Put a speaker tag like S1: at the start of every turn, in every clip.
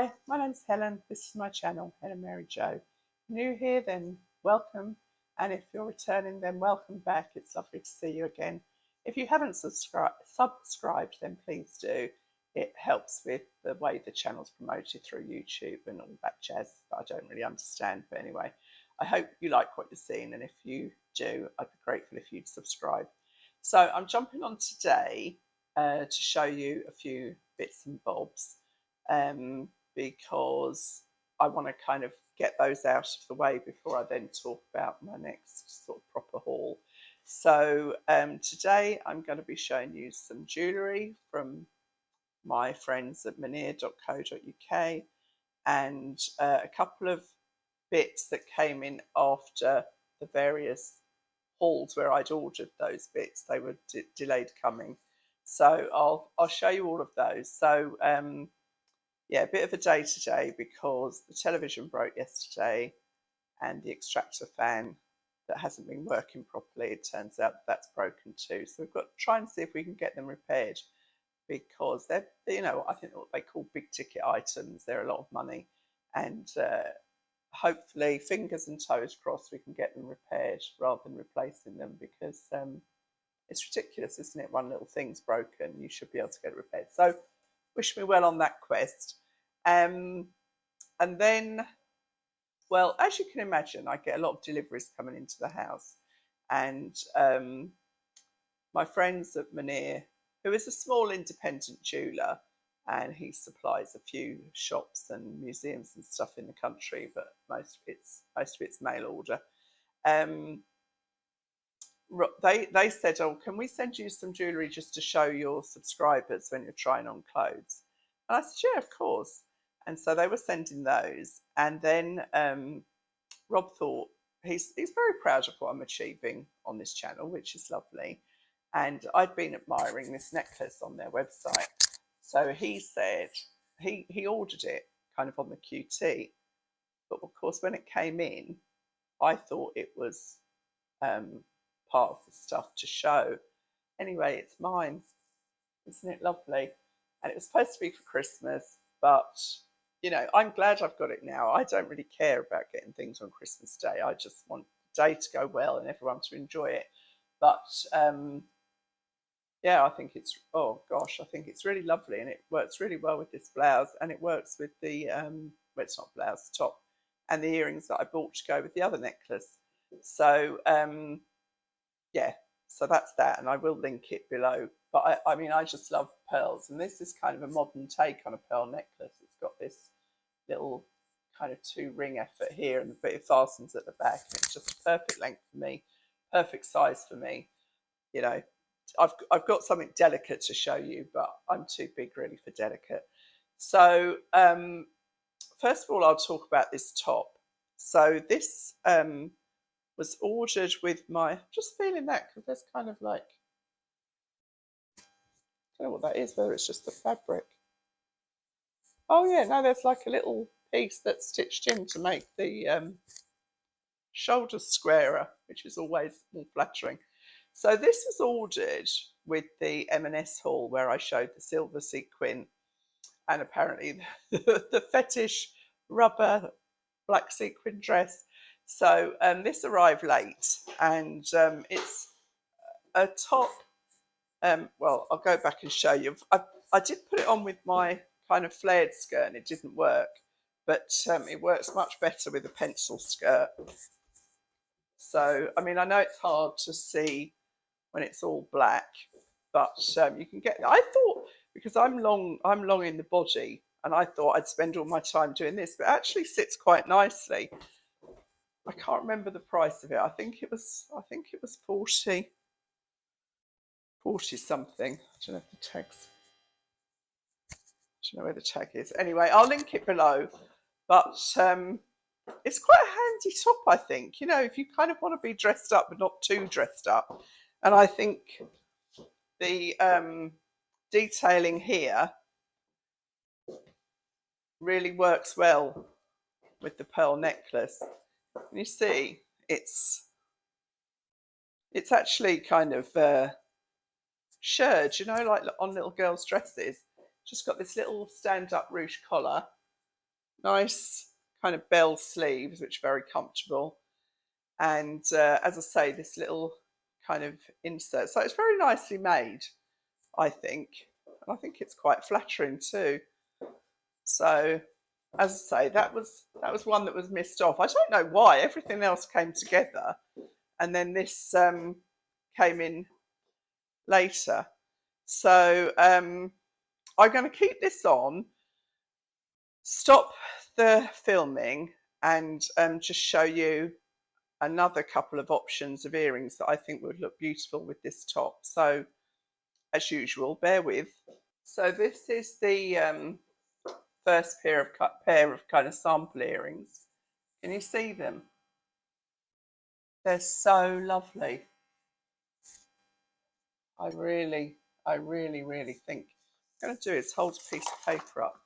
S1: Hi, my name's Helen. This is my channel, Helen Mary Jo. New here, then welcome. And if you're returning, then welcome back. It's lovely to see you again. If you haven't subscribed, then please do. It helps with the way the channel's promoted through YouTube and all that jazz that I don't really understand. But anyway, I hope you like what you're seeing. And if you do, I'd be grateful if you'd subscribe. So I'm jumping on today to show you a few bits and bobs. Because I want to kind of get those out of the way before I then talk about my next sort of proper haul. So today I'm going to be showing you some jewellery from my friends at Meniere.co.uk and a couple of bits that came in after the various hauls where I'd ordered those bits. They were delayed coming. So I'll show you all of those. So yeah, a bit of a day today because the television broke yesterday and the extractor fan that hasn't been working properly, it turns out that's broken too. So we've got to try and see if we can get them repaired because they're, you know, I think what they call big ticket items. They're a lot of money and hopefully, fingers and toes crossed, we can get them repaired rather than replacing them because it's ridiculous, isn't it? One little thing's broken, you should be able to get it repaired. So wish me well on that quest. And then, well, as you can imagine, I get a lot of deliveries coming into the house. And my friends at Meniere, who is a small independent jeweller, and he supplies a few shops and museums and stuff in the country, but most of it's mail order. They said, oh, can we send you some jewellery just to show your subscribers when you're trying on clothes? And I said, yeah, of course. And so they were sending those. And then Rob thought, he's very proud of what I'm achieving on this channel, which is lovely. And I'd been admiring this necklace on their website. So he said, he ordered it kind of on the QT. But of course, when it came in, I thought it was part of the stuff to show. Anyway, it's mine. Isn't it lovely? And it was supposed to be for Christmas, but you know, I'm glad I've got it now. I don't really care about getting things on Christmas Day. I just want the day to go well and everyone to enjoy it. But yeah, I think it's, oh gosh, I think it's really lovely and it works really well with this blouse and it works with the, well, it's not blouse, top and the earrings that I bought to go with the other necklace. So yeah, so that's that, and I will link it below. But I mean, I just love pearls, and this is kind of a modern take on a pearl necklace. It's got this little kind of 2-ring effort here, and it fastens at the back. And it's just a perfect length for me, perfect size for me. You know, I've got something delicate to show you, but I'm too big really for delicate. So first of all, I'll talk about this top. So this was ordered with my, just feeling that because there's kind of like, I don't know what that is, whether it's just the fabric. Oh yeah, no, there's like a little piece that's stitched in to make the shoulders squarer, which is always more flattering. So this was ordered with the M&S haul where I showed the silver sequin and apparently the fetish rubber black sequin dress. So this arrived late and it's a top, well, I'll go back and show you. I did put it on with my kind of flared skirt and it didn't work, but it works much better with a pencil skirt. So, I mean, I know it's hard to see when it's all black, but you can get, I thought, because I'm long in the body and I thought I'd spend all my time doing this, but it actually sits quite nicely. I can't remember the price of it. I think it was 40 something. I don't know if the tag's, I don't know where the tag is. Anyway, I'll link it below. But it's quite a handy top, I think. You know, if you kind of want to be dressed up but not too dressed up. And I think the detailing here really works well with the pearl necklace. And you see, it's actually kind of shirred, you know, like on little girls' dresses. Just got this little stand-up ruche collar nice kind of bell sleeves, which are very comfortable. And as I say, this little kind of insert. So it's very nicely made, I think. And I think it's quite flattering too. So as I say, that was one that was missed off. I don't know why. Everything else came together, and then this came in later. So I'm going to keep this on, stop the filming, and just show you another couple of options of earrings that I think would look beautiful with this top. So as usual, bear with. So this is the first pair of kind of sample earrings. Can you see them? They're so lovely. I really, really think what I'm going to do is hold a piece of paper up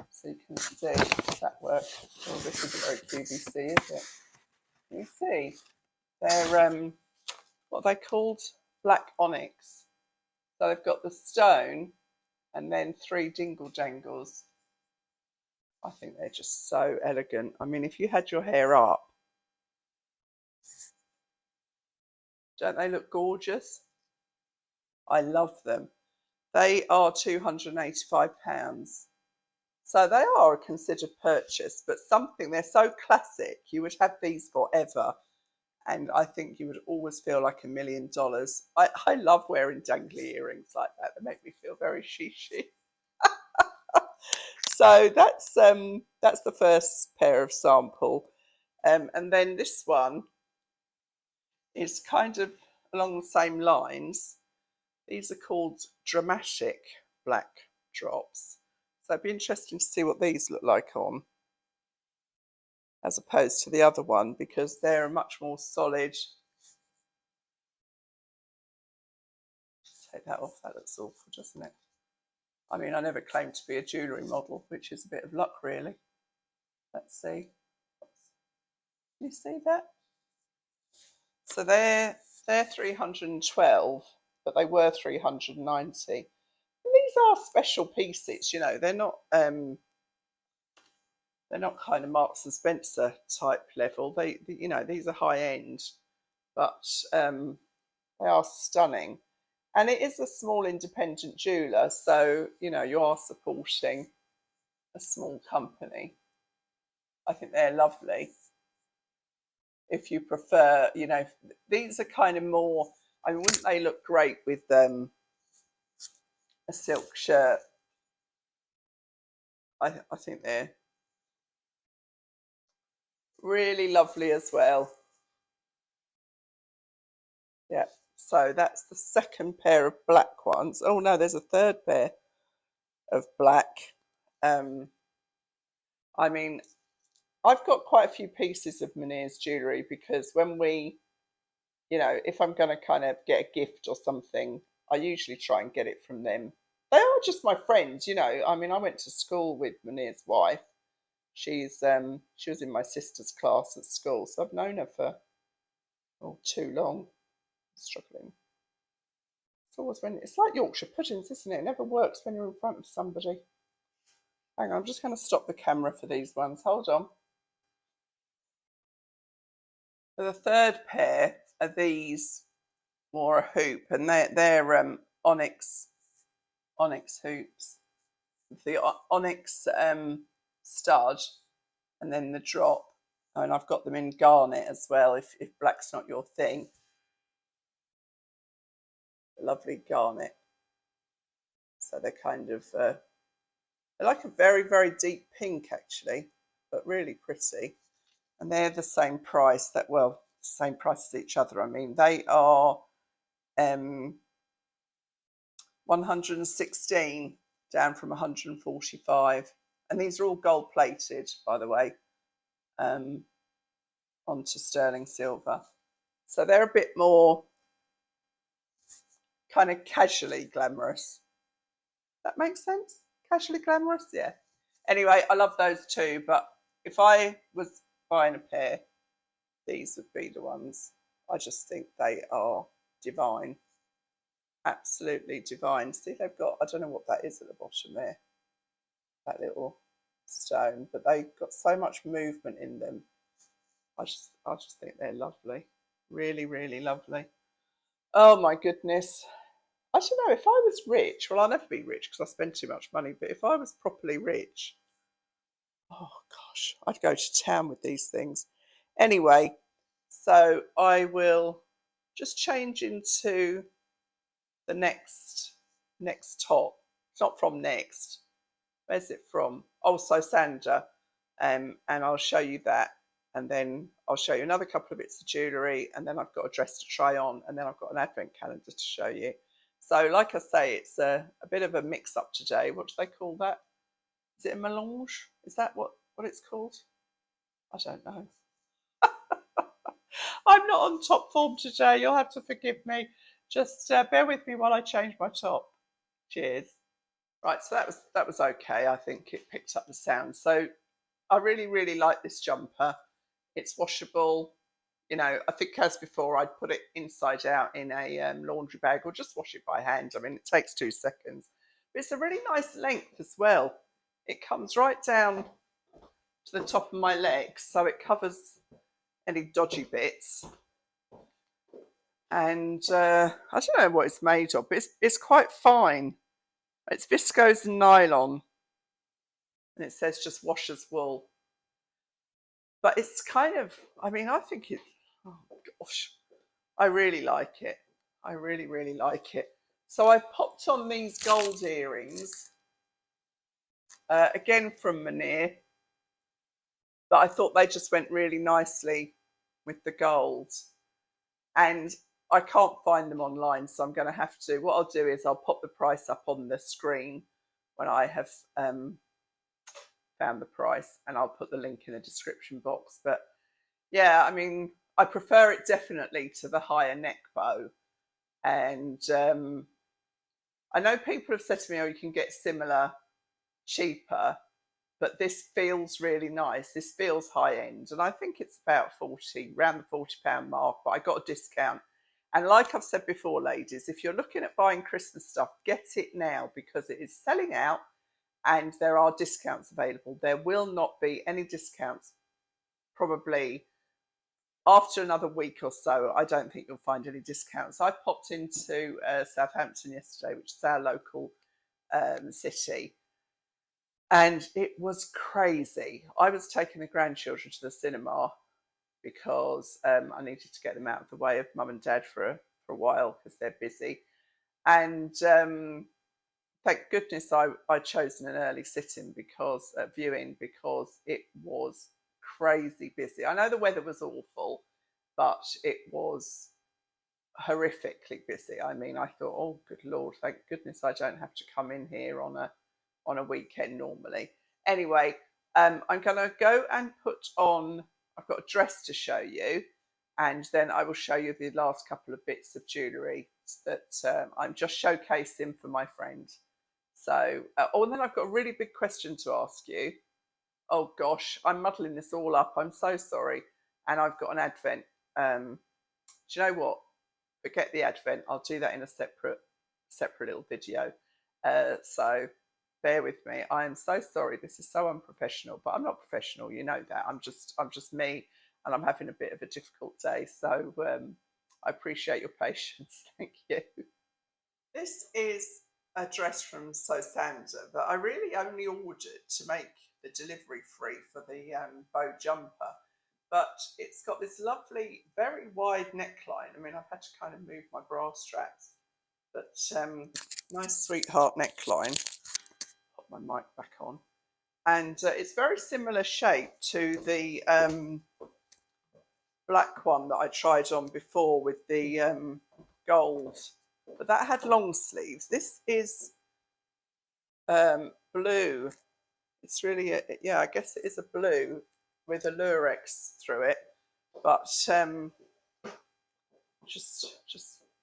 S1: so you can see if that works. Oh, this isn't very QVC, is it? Can you see? They're what are they called? Black onyx. So they've got the stone and then 3 dingle dangles. I think they're just so elegant. I mean, if you had your hair up, don't they look gorgeous? I love them. They are £285. So they are a considered purchase, but something, they're so classic, you would have these forever. And I think you would always feel like $1 million. I love wearing dangly earrings like that. They make me feel very chic. So that's the first pair of sample. And then this one is kind of along the same lines. These are called dramatic black drops. So it'd be interesting to see what these look like on, as opposed to the other one, because they're much more solid. Take that off, that looks awful, doesn't it? I mean, I never claimed to be a jewellery model, which is a bit of luck, really. Let's see. Can you see that? So they're 312, but they were 390. And these are special pieces, you know. They're not kind of Marks and Spencer type level. They you know, these are high end, but they are stunning. And it is a small independent jeweler, so you know you are supporting a small company. I think they're lovely. If you prefer, you know, these are kind of more. I mean, wouldn't they look great with a silk shirt? I think they're really lovely as well. Yeah. So that's the second pair of black ones. Oh no, there's a third pair of black. I mean, I've got quite a few pieces of Meniere's jewellery because when we, you know, if I'm going to kind of get a gift or something, I usually try and get it from them. They are just my friends, you know. I mean, I went to school with Meniere's wife. She was in my sister's class at school, so I've known her for too long. Struggling. It's always when it's like Yorkshire puddings, isn't it? It never works when you're in front of somebody. Hang on, I'm just going to stop the camera for these ones. Hold on. For the third pair are these more a hoop, and they're onyx hoops. The onyx stud, and then the drop. And I've got them in garnet as well. If black's not your thing, lovely garnet. So they're kind of they're like a very, very deep pink actually, but really pretty. And they're the same price same price as each other. I mean, they are 116 down from 145. And these are all gold plated, by the way, onto sterling silver. So they're a bit more kind of casually glamorous. That makes sense? Casually glamorous, yeah. Anyway, I love those too, but if I was buying a pair, these would be the ones. I just think they are divine. Absolutely divine. See, they've got, I don't know what that is at the bottom there. That little stone, but they've got so much movement in them. I just think they're lovely. Really, really lovely. Oh my goodness. I don't know, if I was rich, well, I'll never be rich because I spend too much money, but if I was properly rich, oh gosh, I'd go to town with these things. Anyway, so I will just change into the next top. It's not from Next. Where's it from? Oh, Sosandar. And I'll show you that. And then I'll show you another couple of bits of jewellery. And then I've got a dress to try on. And then I've got an advent calendar to show you. So like I say, it's a bit of a mix-up today. What do they call that? Is it a melange? Is that what it's called? I don't know. I'm not on top form today. You'll have to forgive me. Just bear with me while I change my top. Cheers. Right, so that was okay. I think it picked up the sound. So I really, really like this jumper. It's washable. You know, I think as before, I'd put it inside out in a laundry bag or just wash it by hand. I mean, it takes 2 seconds. But it's a really nice length as well. It comes right down to the top of my legs, so it covers any dodgy bits. And I don't know what it's made of, but it's quite fine. It's viscose and nylon, and it says just wash as wool. But it's kind of, I mean, I think it, oh gosh, I really like it. I really, really like it. So I popped on these gold earrings, again from Meniere, but I thought they just went really nicely with the gold. And I can't find them online, so I'm going to have to, what I'll do is I'll pop the price up on the screen when I have found the price, and I'll put the link in the description box. But yeah, I mean, I prefer it definitely to the higher neck bow. And I know people have said to me, oh, you can get similar cheaper, but this feels really nice. This feels high end, and I think it's about 40, around the £40 mark, but I got a discount. And like I've said before, ladies, if you're looking at buying Christmas stuff, get it now because it is selling out and there are discounts available. There will not be any discounts probably after another week or so. I don't think you'll find any discounts. I popped into Southampton yesterday, which is our local city, and it was crazy. I was taking the grandchildren to the cinema because I needed to get them out of the way of mum and dad for a while because they're busy. And thank goodness I'd chosen an early viewing because it was crazy busy. I know the weather was awful, but it was horrifically busy. I mean, I thought, oh, good Lord, thank goodness I don't have to come in here on a weekend normally. Anyway, I'm going to go and put on, I've got a dress to show you, and then I will show you the last couple of bits of jewellery that I'm just showcasing for my friend. So, oh, and then I've got a really big question to ask you. Oh gosh, I'm muddling this all up. I'm so sorry. And I've got an advent. Do you know what? Forget the advent. I'll do that in a separate little video. So bear with me. I am so sorry. This is so unprofessional, but I'm not professional. You know that. I'm just me, and I'm having a bit of a difficult day. So I appreciate your patience. Thank you. This is a dress from Sosandar that I really only ordered to make the delivery free for the bow jumper. But it's got this lovely, very wide neckline. I mean, I've had to kind of move my bra straps, but nice sweetheart neckline. Put my mic back on. And it's very similar shape to the black one that I tried on before with the gold, but that had long sleeves. This is blue. It's really, yeah, I guess it is a blue with a lurex through it, but just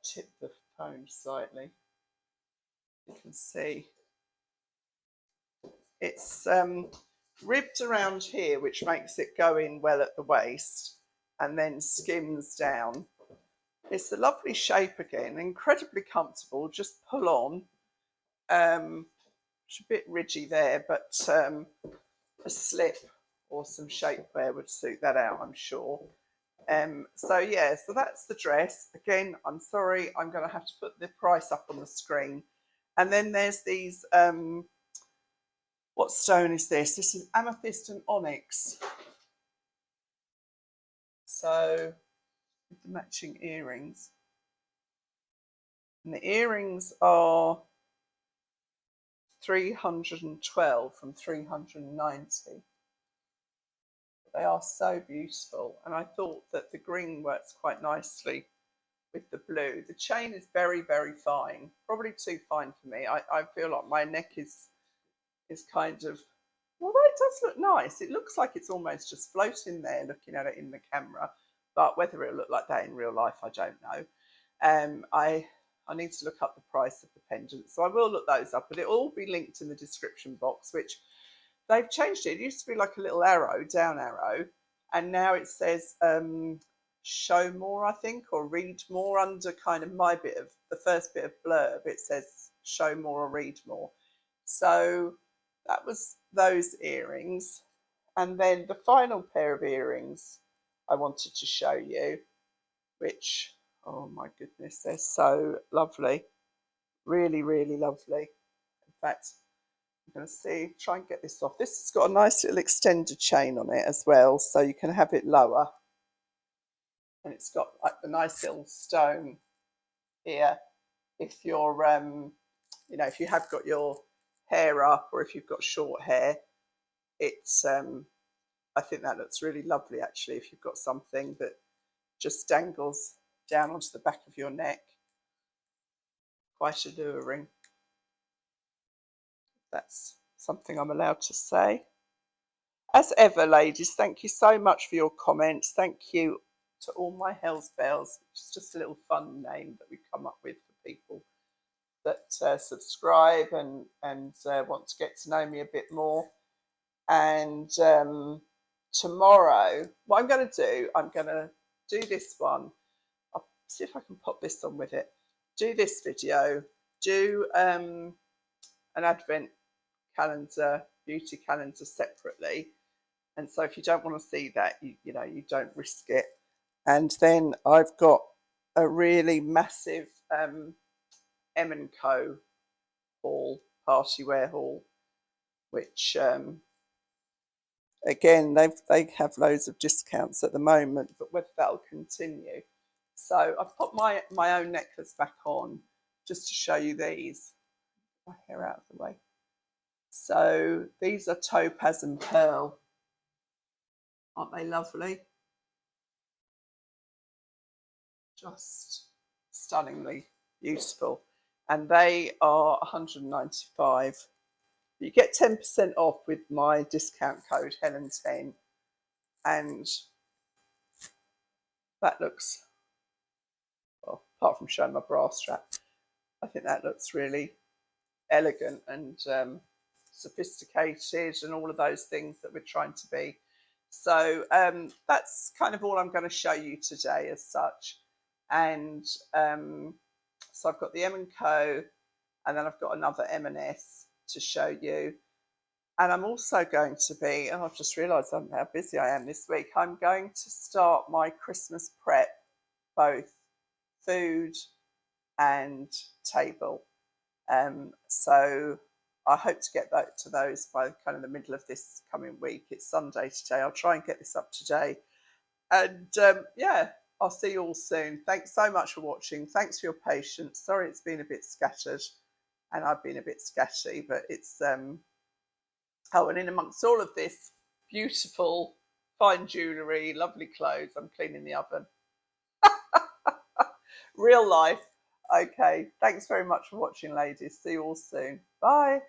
S1: tip the phone slightly. You can see it's ribbed around here, which makes it go in well at the waist and then skims down. It's a lovely shape again, incredibly comfortable. Just pull on. It's a bit ridgy there, but a slip or some shapewear would suit that out, I'm sure. So yeah, so that's the dress. Again, I'm sorry, I'm going to have to put the price up on the screen. And then there's these, what stone is this? This is Amethyst and Onyx. So with the matching earrings. And the earrings are 312 from 390. They are so beautiful, and I thought that the green works quite nicely with the blue. The chain is very, very fine, probably too fine for me. I feel like my neck is kind of, although it does look nice, it looks like it's almost just floating there looking at it in the camera, but whether it'll look like that in real life, I don't know. I need to look up the price of the pendant, so I will look those up, but it'll all be linked in the description box, which they've changed it. It used to be like a little arrow, down arrow, and now it says show more, I think, or read more under kind of my bit of, the first bit of blurb, it says show more or read more. So that was those earrings. And then the final pair of earrings I wanted to show you, which, oh my goodness, they're so lovely. Really, really lovely. In fact, I'm going to try and get this off. This has got a nice little extended chain on it as well, so you can have it lower. And it's got like the nice little stone here. If you're, you know, if you have got your hair up, or if you've got short hair, it's, I think that looks really lovely actually, if you've got something that just dangles down onto the back of your neck. Quite alluring. That's something I'm allowed to say. As ever, ladies, thank you so much for your comments. Thank you to all my Hells Bells, which is just a little fun name that we come up with for people that subscribe and want to get to know me a bit more. And tomorrow, what I'm going to do this one. I'll see if I can pop this on with it. Do this video. Do an advent calendar, beauty calendar separately. And so if you don't want to see that, you know, you don't risk it. And then I've got a really massive M&Co haul, party wear haul, which again, they have loads of discounts at the moment, but whether that'll continue. So I've put my own necklace back on just to show you these. My hair out of the way. So these are Topaz and Pearl. Aren't they lovely? Just stunningly beautiful. And they are 195. You get 10% off with my discount code Helen10. And that looks, well, apart from showing my bra strap, I think that looks really elegant and sophisticated and all of those things that we're trying to be. So that's kind of all I'm going to show you today as such. And so I've got the M&Co, and then I've got another M&S to show you. And I'm also going to be, and I've just realised how busy I am this week, I'm going to start my Christmas prep, both food and table. So I hope to get back to those by kind of the middle of this coming week. It's Sunday today. I'll try and get this up today. And yeah, I'll see you all soon. Thanks so much for watching. Thanks for your patience. Sorry it's been a bit scattered and I've been a bit scatty, but it's, oh, and in amongst all of this beautiful, fine jewellery, lovely clothes, I'm cleaning the oven. Real life. Okay, thanks very much for watching, ladies. See you all soon. Bye.